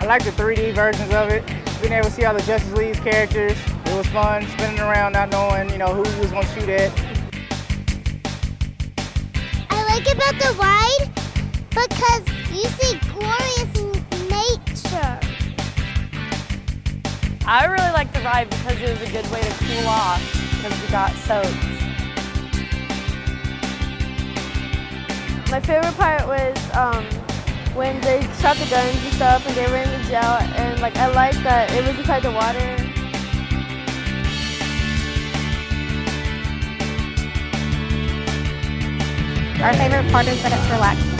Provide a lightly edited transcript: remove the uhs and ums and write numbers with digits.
like the 3D versions of it. Being able to see all the Justice League characters. It was fun spinning around not knowing, who you was going to shoot at. I like about the ride because you see glorious nature. I really liked the ride because it was a good way to cool off because we got soaked. My favorite part was when they shot the guns and stuff and they were in the jail, and I liked that it was inside the water. Our favorite part is that it's relaxing.